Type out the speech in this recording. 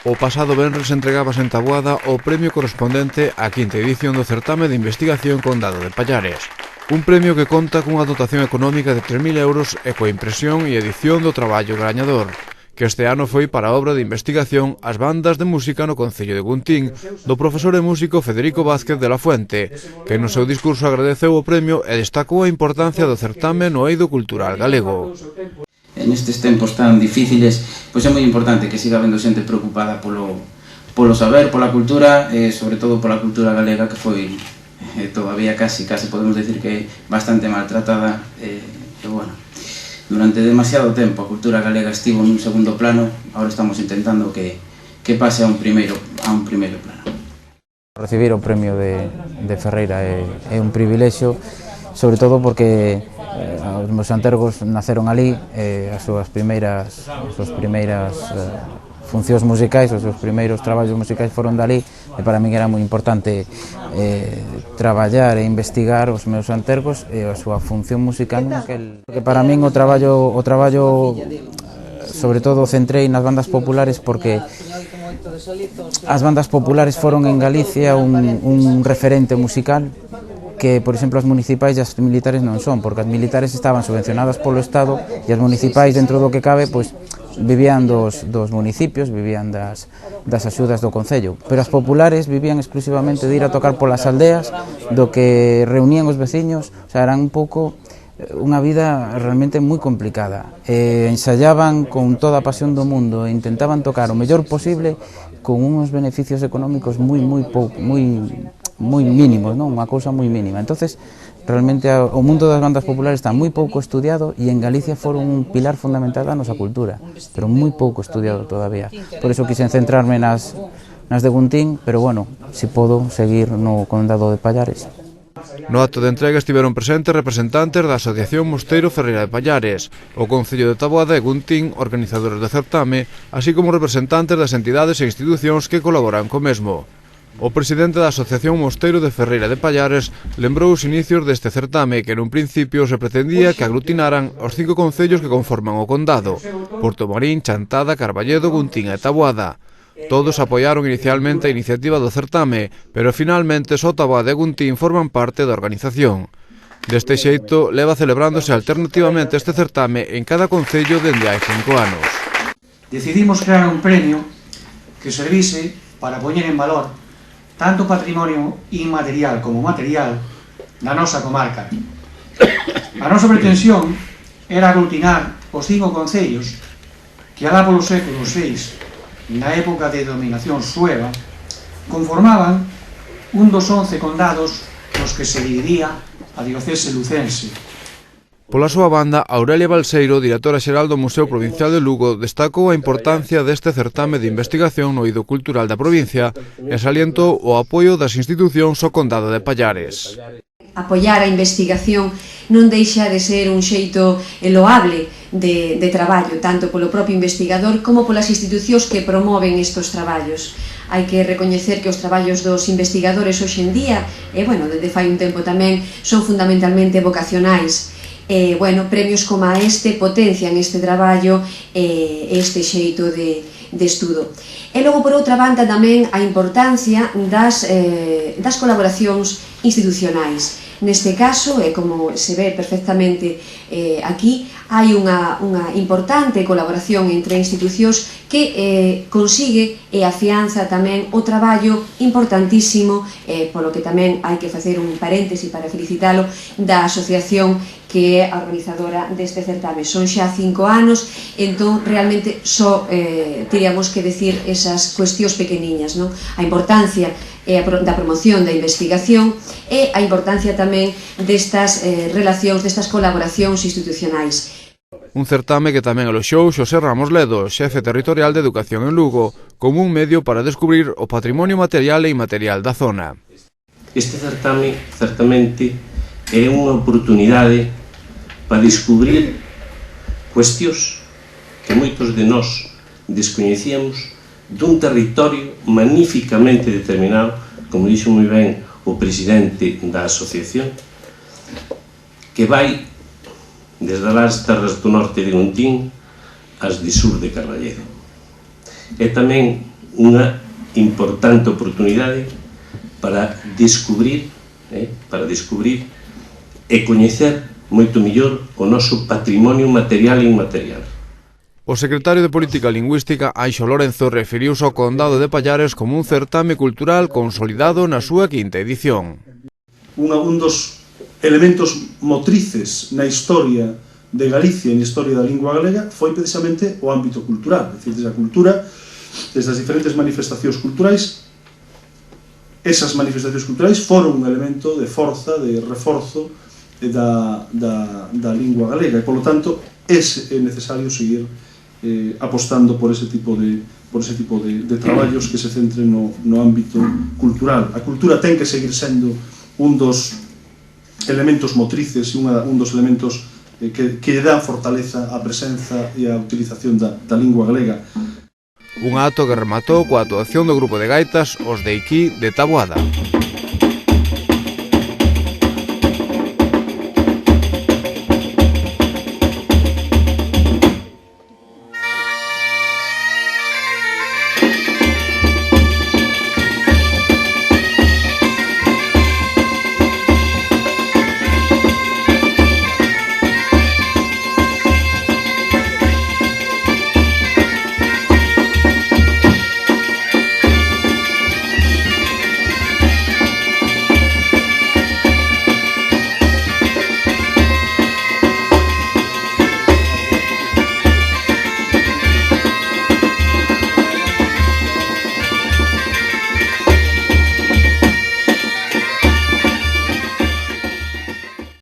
O pasado venres entregábase en Taboada o premio correspondente á quinta edición do certame de investigación Condado de Pallares. Un premio que conta cunha dotación económica de 3.000 euros e coa impresión e edición do traballo gañador, que este ano foi para a obra de investigación As bandas de música no Concello de Guntín, do profesor e músico Federico Vázquez de la Fuente, que no seu discurso agradeceu o premio e destacou a importancia do certame no eido cultural galego. En estes tempos tan difíciles, pois é moi importante que siga habendo xente preocupada polo saber, pola cultura e sobre todo pola cultura galega, que foi todavía casi podemos decir que é bastante maltratada e bueno, durante demasiado tempo a cultura galega estivo nun segundo plano. Agora estamos intentando que pase a un primeiro plano. Recibir o premio de Ferreira é un privilexio, sobre todo porque os meus antergos naceron ali, as súas primeiras funcións musicais, os seus primeiros traballos musicais foron dali, e para min era moi importante traballar e investigar os meus antergos e a súa función musical naquel. Porque para min o traballo sobre todo centrei nas bandas populares, porque as bandas populares foron en Galicia un referente musical que, por exemplo, as municipais e as militares non son, porque as militares estaban subvencionadas polo Estado e as municipais, dentro do que cabe, pois vivían dos municipios, vivían das axudas do Concello, pero as populares vivían exclusivamente de ir a tocar polas aldeas, do que reunían os veciños, o sea, eran un pouco unha vida realmente moi complicada. Ensayaban con toda a pasión do mundo e intentaban tocar o mellor posible con uns beneficios económicos moi mínimos, non? Unha cousa moi mínima. Entonces, realmente o mundo das bandas populares está moi pouco estudiado e en Galicia foron un pilar fundamental da nosa cultura, pero moi pouco estudiado todavía. Por iso quixen centrarme nas de Guntín, pero bueno, si podo seguir no Condado de Pallares. No acto de entrega estiveron presentes representantes da Asociación Mosteiro Ferreira de Pallares, o Concello de Taboada e Guntín, organizadores do certame, así como representantes das entidades e institucións que colaboran co mesmo. O presidente da Asociación Mosteiro de Ferreira de Pallares lembrou os inicios deste certame, que nun principio se pretendía que aglutinaran os 5 concellos que conforman o condado: Portomarín, Chantada, Carballedo, Guntín e Taboada. Todos apoiaron inicialmente a iniciativa do certame, pero finalmente só Taboada e Guntín forman parte da organización. Deste xeito, leva celebrándose alternativamente este certame en cada concello dende hai 5 anos. Decidimos crear un premio que servise para poñer en valor tanto patrimonio inmaterial como material da nosa comarca. A nosa pretensión era aglutinar os 5 concellos que alá polo século VI, na época de dominación sueva, conformaban un dos 11 condados nos que se dividía a diocese lucense. Pola súa banda, Aurelia Balseiro, directora xeral do Museo Provincial de Lugo, destacou a importancia deste certame de investigación no eido cultural da provincia e salientou o apoio das institucións ao Condado de Pallares. Apoiar a investigación non deixa de ser un xeito loable de traballo, tanto polo propio investigador como polas institucións que promoven estes traballos. Hai que recoñecer que os traballos dos investigadores hoxe en día, e desde fai un tempo tamén, son fundamentalmente vocacionais. Premios como este potencian este traballo e este xeito de estudo. E logo, por outra banda, tamén a importancia das colaboracións institucionais. Neste caso, como se ve perfectamente aquí, hai unha importante colaboración entre institucións que consigue e afianza tamén o traballo importantísimo, polo que tamén hai que facer un paréntesi para felicitalo, da asociación que é a organizadora deste certame. Son xa 5 anos, entón realmente só teríamos que decir esas cuestións pequeniñas, non? A importancia da promoción da investigación e a importancia tamén destas relacións, destas colaboracións institucionais. Un certame que tamén eloxou Xosé Ramos Ledo, xefe territorial de Educación en Lugo, como un medio para descubrir o patrimonio material e inmaterial da zona. Este certame, certamente, é unha oportunidade para descubrir cuestións que moitos de nós descoñecíamos dun territorio magníficamente determinado, como dixo moi ben o presidente da asociación, que vai desde as terras do norte de Guntín ás de sur de Carballedo. É tamén unha importante oportunidade para descubrir e coñecer moito mellor o noso patrimonio material e inmaterial. O secretario de Política Lingüística, Anxo Lorenzo, referiuse ao Condado de Pallares como un certame cultural consolidado na súa quinta edición. Un dos elementos motrices na historia de Galicia e na historia da lingua galega foi precisamente o ámbito cultural, é dicir, desde a cultura, desde as diferentes manifestacións culturais. Esas manifestacións culturais foron un elemento de forza, de reforzo da lingua galega e, polo tanto, é necesario seguir apostando por ese tipo de traballos que se centren no ámbito cultural. A cultura ten que seguir sendo un dos elementos motrices e un dos elementos que lle dan fortaleza á presenza e á utilización da lingua galega. Un acto que rematou coa actuación do grupo de gaitas Os de Iquí de Taboada.